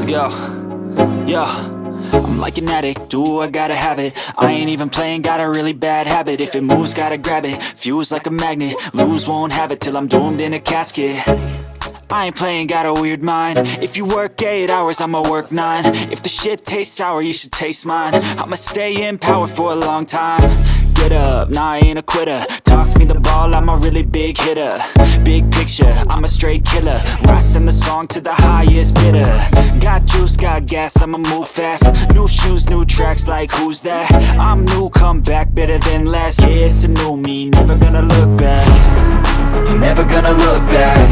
Yo, yo, I'm like an addict, ooh, I gotta have it. I ain't even playing, got a really bad habit. If it moves, gotta grab it, fuse like a magnet. Lose, won't have it till I'm doomed in a casket. I ain't playing, got a weird mind. If you work 8 hours, I'ma work 9. If the shit tastes sour, you should taste mine. I'ma stay in power for a long time. Get up, nah, I ain't a quitter. Toss me the ball, I'm a really big hitter. Big picture, I'm a straight killer. Rising the song to the highest bidder. Got juice, got gas, I'ma move fast. New shoes, new tracks, like who's that? I'm new, come back, better than last. Yeah, it's a new me, never gonna look back. Never gonna look back.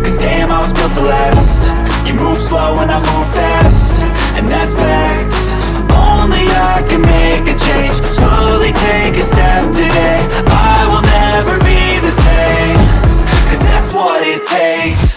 Cause damn, I was built to last. You move slow and I move fast, and that's facts. Only I can make a change. Slowly take a step today. I will never be the same. Cause that's what it takes.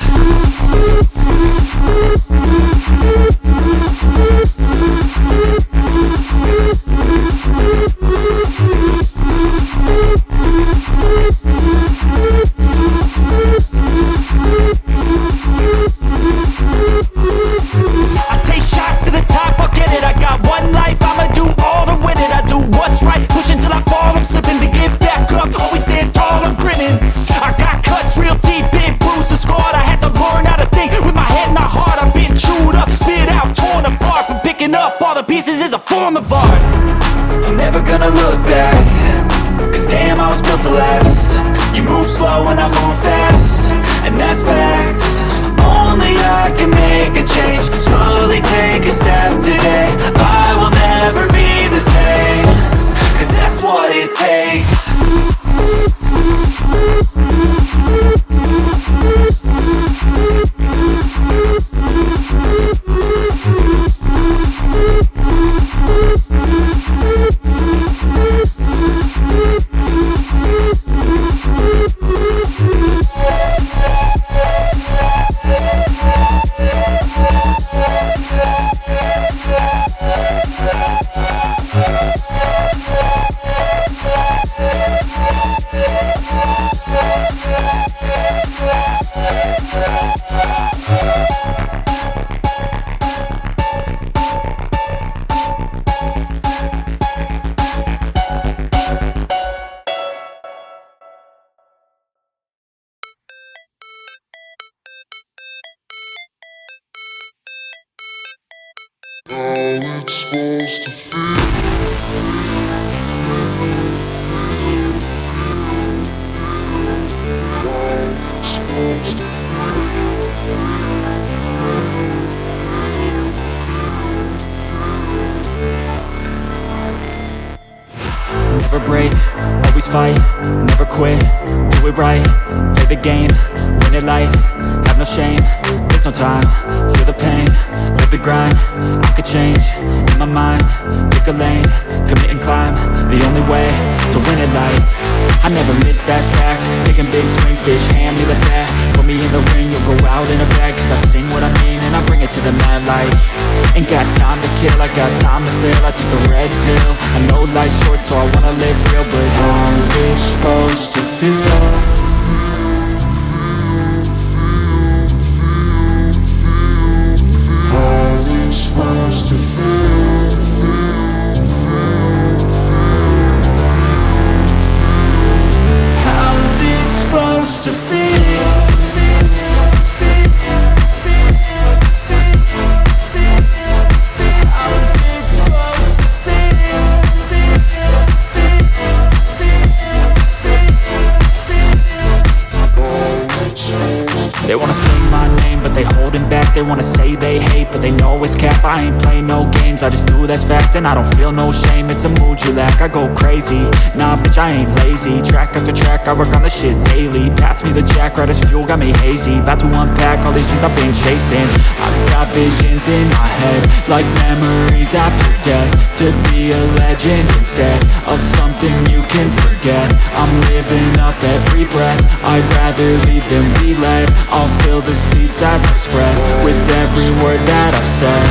I take shots to the top, I'll get it. I got one life, I'ma do all to win it. I do what's right, push until I fall, I'm slipping. To get back up, always stand tall, I'm grinning. I got cuts real deep, big bruises scarred. I had to learn how to think with my head and my heart. I've been chewed up, spit out, torn apart. But picking up all the pieces is a form of art. I'm never gonna look back. Cause damn, I was built to last. You move slow and I move fast, and that's facts. Only I can make a change. Slowly take a step today. I will never be the same. Cause that's what it takes. Never break, always fight, never quit, do it right, play the game, win it life, have no shame, there's no time, feel the pain, live the grind, I could change, in my mind, pick a lane, commit and climb, the only way to win it life. I never miss, that's fact, taking big swings, bitch, hand me the bat, put me in the ring, you'll go out in a bag, cause I sing what I mean and I bring it to the mad light. Ain't got time to kill, I got time to feel, I took the red pill, I know life's short so I wanna live real, but how's it supposed to feel? Supposed to feel. How's it supposed to feel? They wanna sing my name, but they holding back. They wanna say they hate, but they know it's cap. I ain't play no games, I just do that's fact. And I don't feel no shame, it's a mood you lack. I go crazy, nah bitch I ain't lazy. Track after track, I work on the shit daily. Pass me the jack, right as fuel, got me hazy. About to unpack all these things I've been chasing. I've got visions in my head, like memories after death. To be a legend instead of something you can forget. I'm living up every breath, I'd rather lead than be led. I'll fill the seats as I spread with every word that I've said.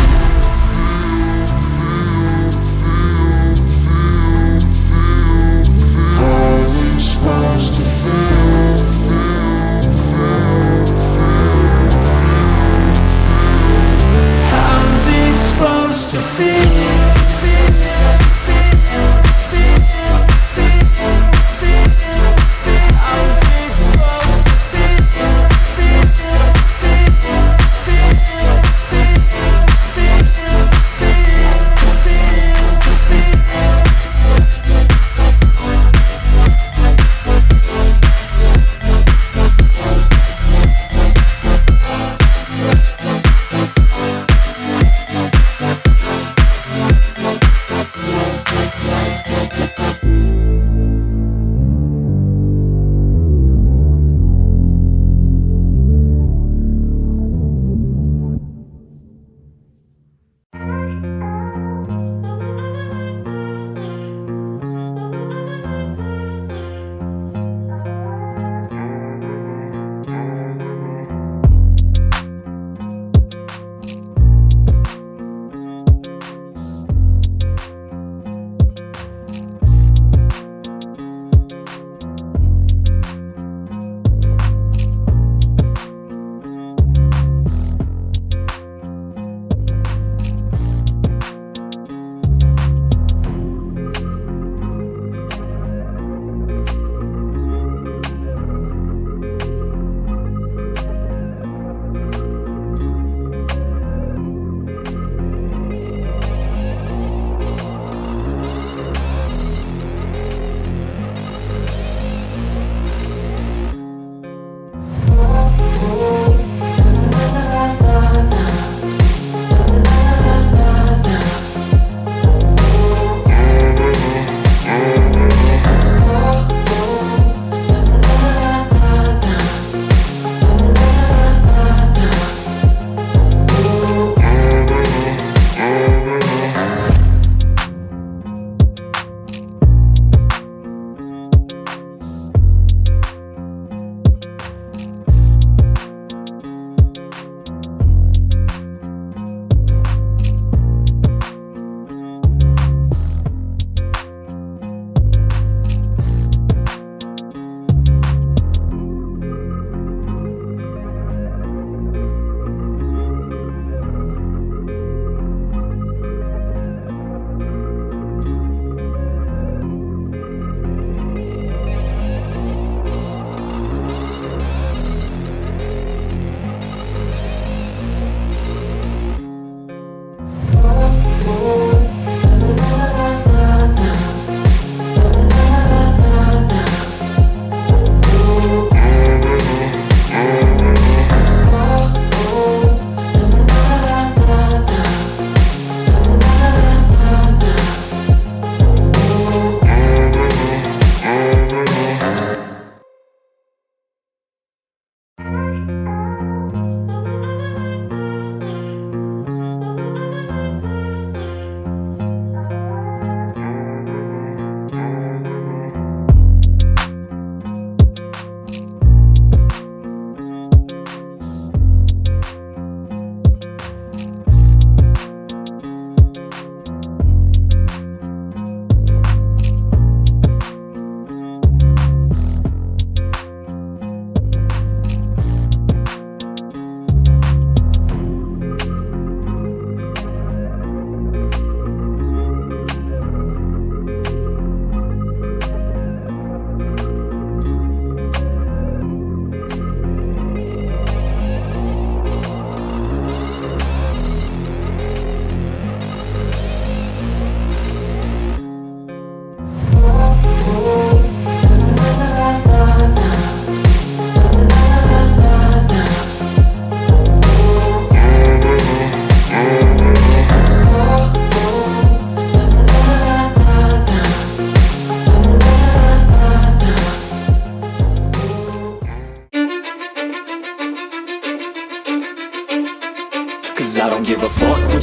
How's it supposed to feel?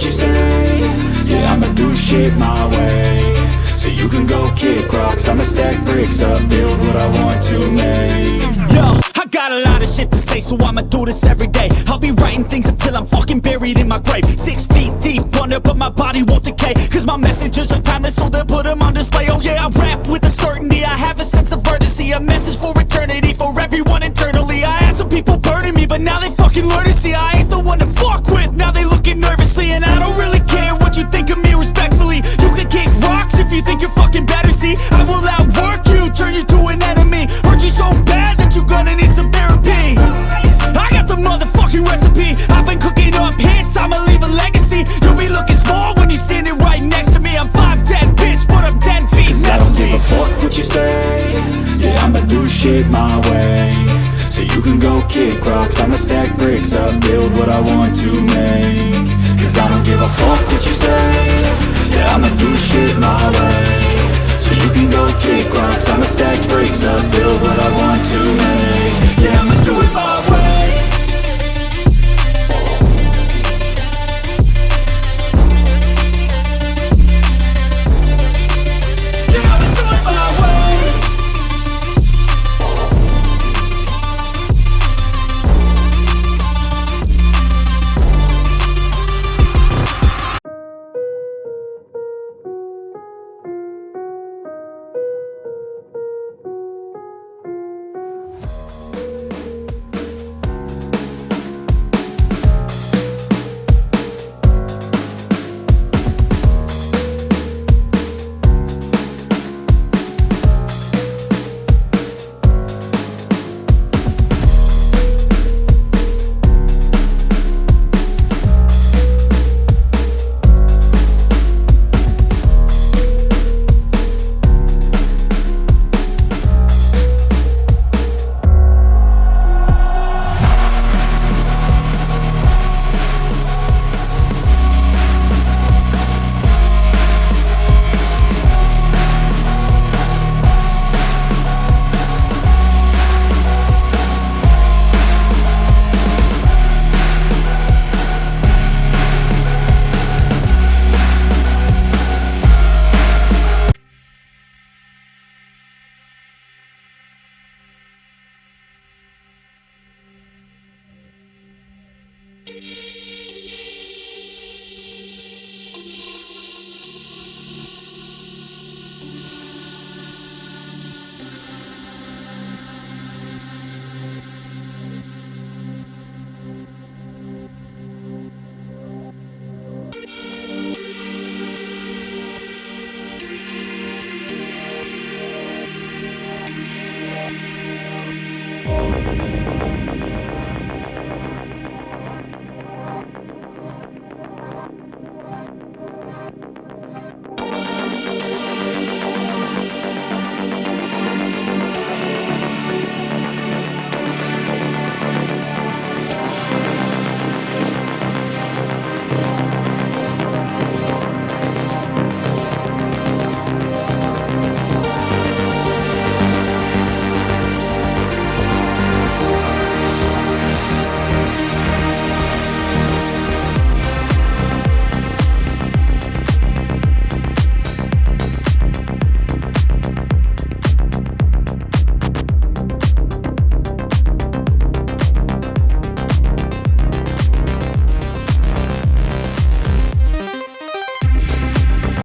what you say. Yeah, I'ma do shit my way. So you can go kick rocks, I'ma stack bricks up, build what I want to make. Yo, I got a lot of shit to say, so I'ma do this every day. I'll be writing things until I'm fucking buried in my grave. 6 feet deep under, but my body won't decay. Cause my messages are timeless, so they'll put them on display. Oh yeah, I rap with a certainty, I have a sense of urgency. A message for eternity, for everyone internally. I had some people burning me, but now they fucking learn to see I ain't the one to fuck with, now they looking nervously. And I don't really care what you think of me respectfully. You can kick rocks if you think you're fucking better, see. I will outwork you, turn you to an enemy. Hurt you so bad that you're gonna need some therapy. I got the motherfucking recipe. I've been cooking up hits, I'ma leave a legacy. You'll be looking small when you're standing right next to me. I'm 5'10", bitch, but I'm 10 feet Cause I don't give a fuck what you say. Yeah, I'ma do shit my way. So you can go kick rocks, I'ma stack bricks up, build what I want to make. Cause I don't give a fuck what you say. Yeah, I'ma do shit my way. So you can go kick rocks, I'ma stack bricks up, build what I want to make. Yeah, I'ma do it my way. Yeah, I'ma do it my way.